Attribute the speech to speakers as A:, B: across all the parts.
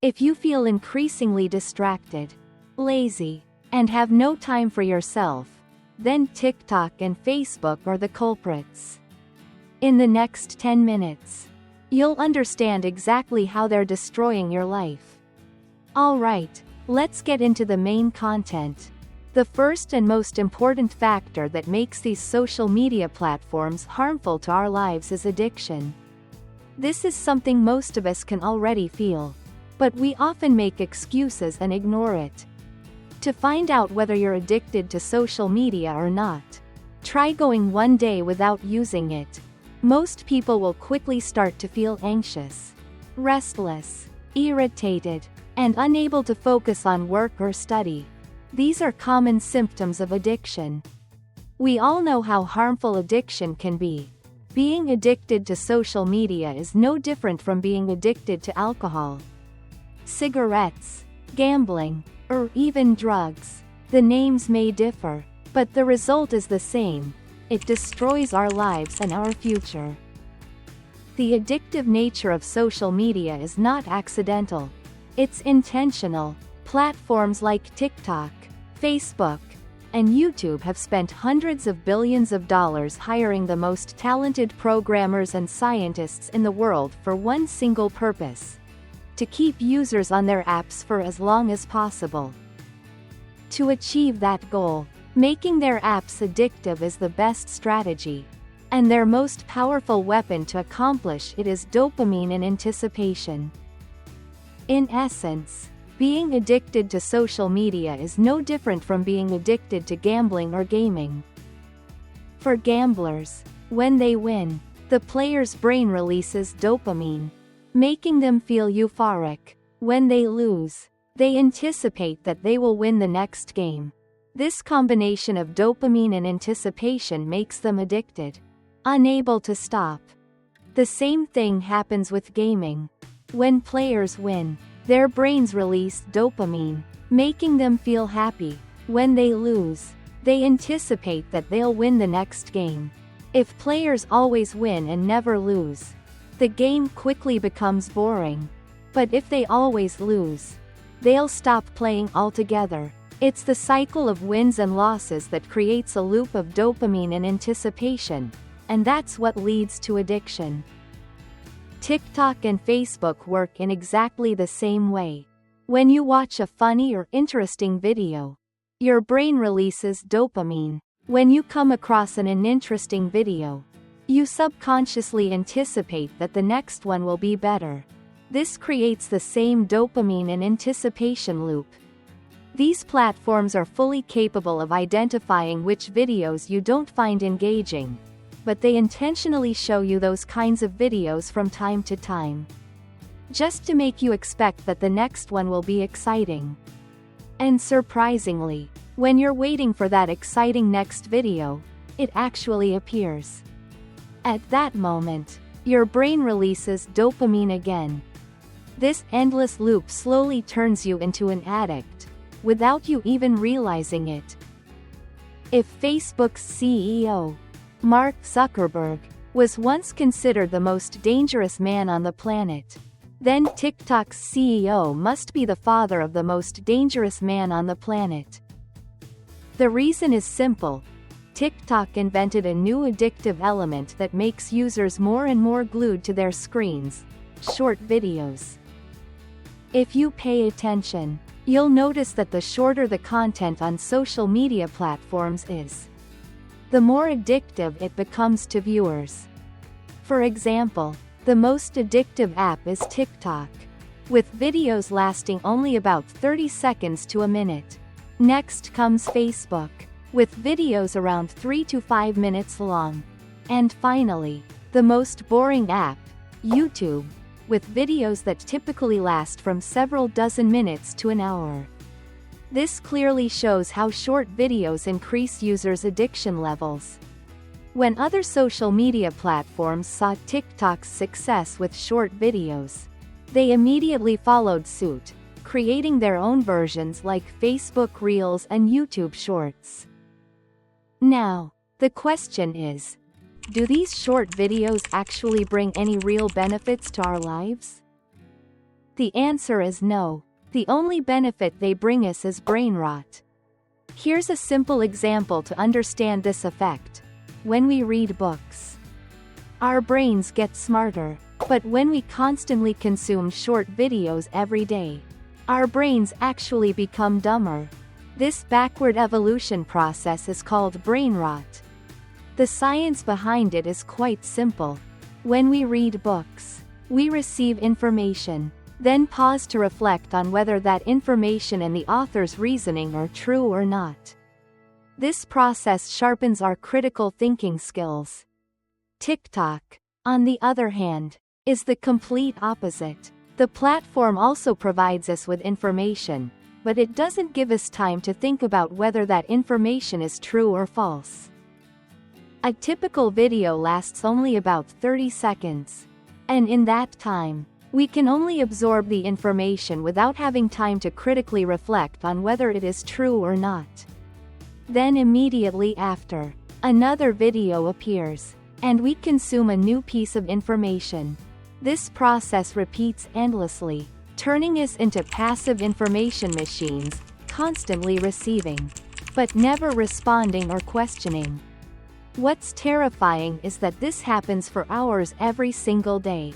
A: If you feel increasingly distracted, lazy, and have no time for yourself, then TikTok and Facebook are the culprits. In the next 10 minutes, you'll understand exactly how they're destroying your life. Alright, let's get into the main content. The first and most important factor that makes these social media platforms harmful to our lives is addiction. This is something most of us can already feel, but we often make excuses and ignore it. To find out whether you're addicted to social media or not, try going one day without using it. Most people will quickly start to feel anxious, restless, irritated, and unable to focus on work or study. These are common symptoms of addiction. We all know how harmful addiction can be. Being addicted to social media is no different from being addicted to alcohol, cigarettes, gambling, or even drugs. The names may differ, but the result is the same. It destroys our lives and our future. The addictive nature of social media is not accidental. It's intentional. Platforms like TikTok, Facebook, and YouTube have spent hundreds of billions of dollars hiring the most talented programmers and scientists in the world for one single purpose: to keep users on their apps for as long as possible. To achieve that goal, making their apps addictive is the best strategy, and their most powerful weapon to accomplish it is dopamine and anticipation. In essence, being addicted to social media is no different from being addicted to gambling or gaming. For gamblers, when they win, the player's brain releases dopamine, making them feel euphoric. When they lose, they anticipate that they will win the next game. This combination of dopamine and anticipation makes them addicted, unable to stop. The same thing happens with gaming. When players win, their brains release dopamine, making them feel happy. When they lose, they anticipate that they'll win the next game. If players always win and never lose, the game quickly becomes boring. But if they always lose, they'll stop playing altogether. It's the cycle of wins and losses that creates a loop of dopamine and anticipation, and that's what leads to addiction. TikTok and Facebook work in exactly the same way. When you watch a funny or interesting video, your brain releases dopamine. When you come across an interesting video, you subconsciously anticipate that the next one will be better. This creates the same dopamine and anticipation loop. These platforms are fully capable of identifying which videos you don't find engaging, but they intentionally show you those kinds of videos from time to time, just to make you expect that the next one will be exciting. And surprisingly, when you're waiting for that exciting next video, it actually appears. At that moment, your brain releases dopamine again. This endless loop slowly turns you into an addict, without you even realizing it. If Facebook's CEO, Mark Zuckerberg, was once considered the most dangerous man on the planet, then TikTok's CEO must be the father of the most dangerous man on the planet. The reason is simple. TikTok invented a new addictive element that makes users more and more glued to their screens: short videos. If you pay attention, you'll notice that the shorter the content on social media platforms is, the more addictive it becomes to viewers. For example, the most addictive app is TikTok, with videos lasting only about 30 seconds to a minute. Next comes Facebook, with videos around 3 to 5 minutes long. And finally, the most boring app, YouTube, with videos that typically last from several dozen minutes to an hour. This clearly shows how short videos increase users' addiction levels. When other social media platforms saw TikTok's success with short videos, they immediately followed suit, creating their own versions like Facebook Reels and YouTube Shorts. Now, the question is, do these short videos actually bring any real benefits to our lives? The answer is no. The only benefit they bring us is brain rot. Here's a simple example to understand this effect. When we read books, our brains get smarter. But when we constantly consume short videos every day, our brains actually become dumber. This backward evolution process is called brain rot. The science behind it is quite simple. When we read books, we receive information, then pause to reflect on whether that information and the author's reasoning are true or not. This process sharpens our critical thinking skills. TikTok, on the other hand, is the complete opposite. The platform also provides us with information, but it doesn't give us time to think about whether that information is true or false. A typical video lasts only about 30 seconds. And in that time, we can only absorb the information without having time to critically reflect on whether it is true or not. Then immediately after, another video appears, and we consume a new piece of information. This process repeats endlessly, turning us into passive information machines, constantly receiving, but never responding or questioning. What's terrifying is that this happens for hours every single day,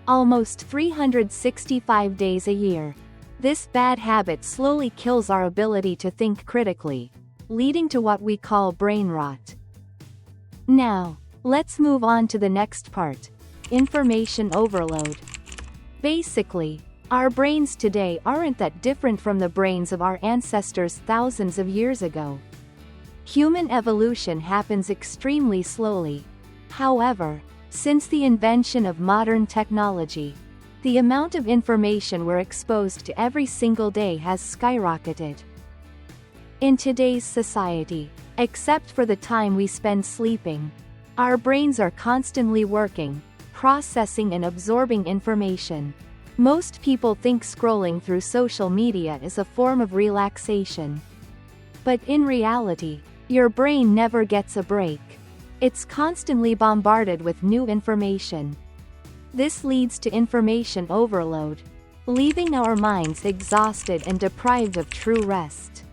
A: almost 365 days a year. This bad habit slowly kills our ability to think critically, leading to what we call brain rot. Now, let's move on to the next part: information overload. Basically, our brains today aren't that different from the brains of our ancestors thousands of years ago. Human evolution happens extremely slowly. However, since the invention of modern technology, the amount of information we're exposed to every single day has skyrocketed. In today's society, except for the time we spend sleeping, our brains are constantly working, processing and absorbing information. Most people think scrolling through social media is a form of relaxation. But in reality, your brain never gets a break. It's constantly bombarded with new information. This leads to information overload, leaving our minds exhausted and deprived of true rest.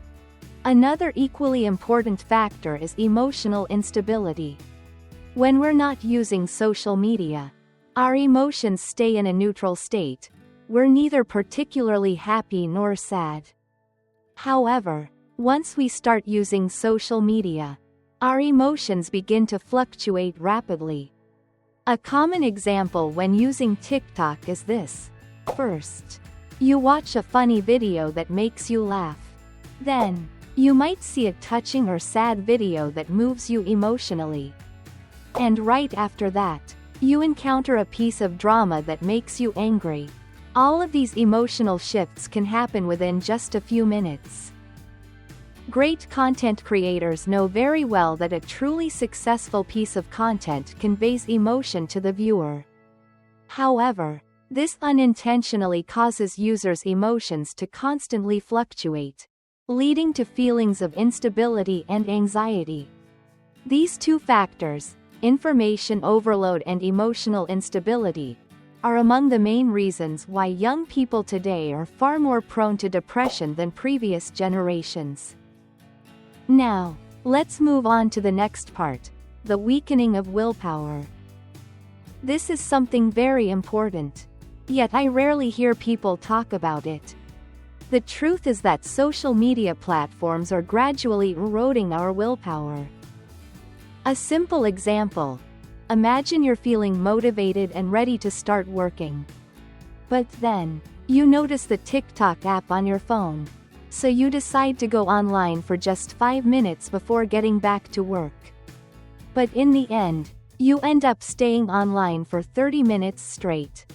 A: Another equally important factor is emotional instability. When we're not using social media, our emotions stay in a neutral state. We're neither particularly happy nor sad. However, once we start using social media, our emotions begin to fluctuate rapidly. A common example when using TikTok is this. First, you watch a funny video that makes you laugh. Then, you might see a touching or sad video that moves you emotionally. And right after that, you encounter a piece of drama that makes you angry. All of these emotional shifts can happen within just a few minutes. Great content creators know very well that a truly successful piece of content conveys emotion to the viewer. However, this unintentionally causes users' emotions to constantly fluctuate, leading to feelings of instability and anxiety. These two factors, information overload and emotional instability, are among the main reasons why young people today are far more prone to depression than previous generations. Now, let's move on to the next part: the weakening of willpower. This is something very important, yet I rarely hear people talk about it. The truth is that social media platforms are gradually eroding our willpower. A simple example: imagine you're feeling motivated and ready to start working. But then, you notice the TikTok app on your phone. So you decide to go online for just 5 minutes before getting back to work. But in the end, you end up staying online for 30 minutes straight.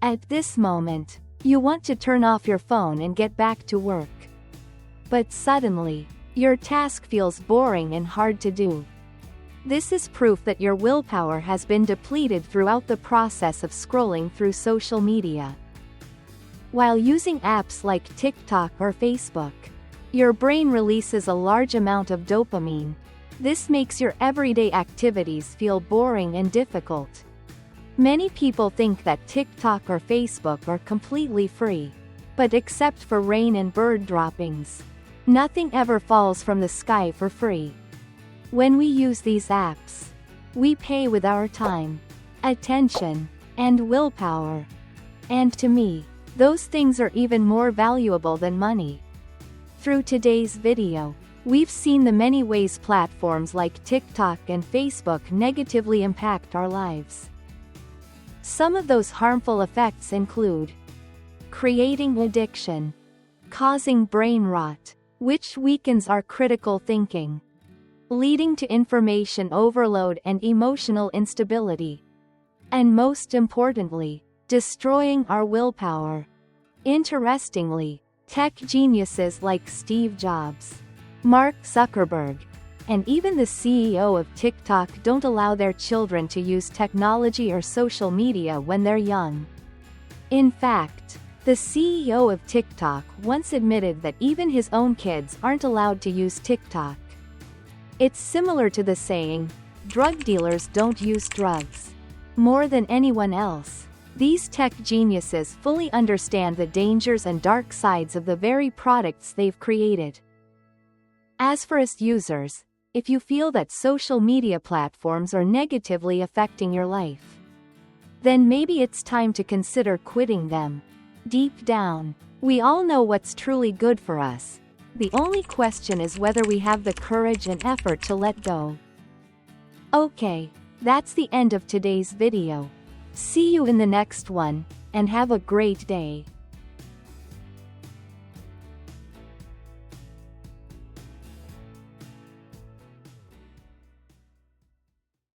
A: At this moment, you want to turn off your phone and get back to work. But suddenly, your task feels boring and hard to do. This is proof that your willpower has been depleted throughout the process of scrolling through social media. While using apps like TikTok or Facebook, your brain releases a large amount of dopamine. This makes your everyday activities feel boring and difficult. Many people think that TikTok or Facebook are completely free. But except for rain and bird droppings, nothing ever falls from the sky for free. When we use these apps, we pay with our time, attention, and willpower. And to me, those things are even more valuable than money. Through today's video, we've seen the many ways platforms like TikTok and Facebook negatively impact our lives. Some of those harmful effects include creating addiction, causing brain rot, which weakens our critical thinking, leading to information overload and emotional instability, and most importantly, destroying our willpower. Interestingly, tech geniuses like Steve Jobs, Mark Zuckerberg, and even the CEO of TikTok don't allow their children to use technology or social media when they're young. In fact, the CEO of TikTok once admitted that even his own kids aren't allowed to use TikTok. It's similar to the saying, drug dealers don't use drugs. More than anyone else, these tech geniuses fully understand the dangers and dark sides of the very products they've created. As for us users, if you feel that social media platforms are negatively affecting your life, then maybe it's time to consider quitting them. Deep down, we all know what's truly good for us. The only question is whether we have the courage and effort to let go. Okay, that's the end of today's video. See you in the next one, and have a great day.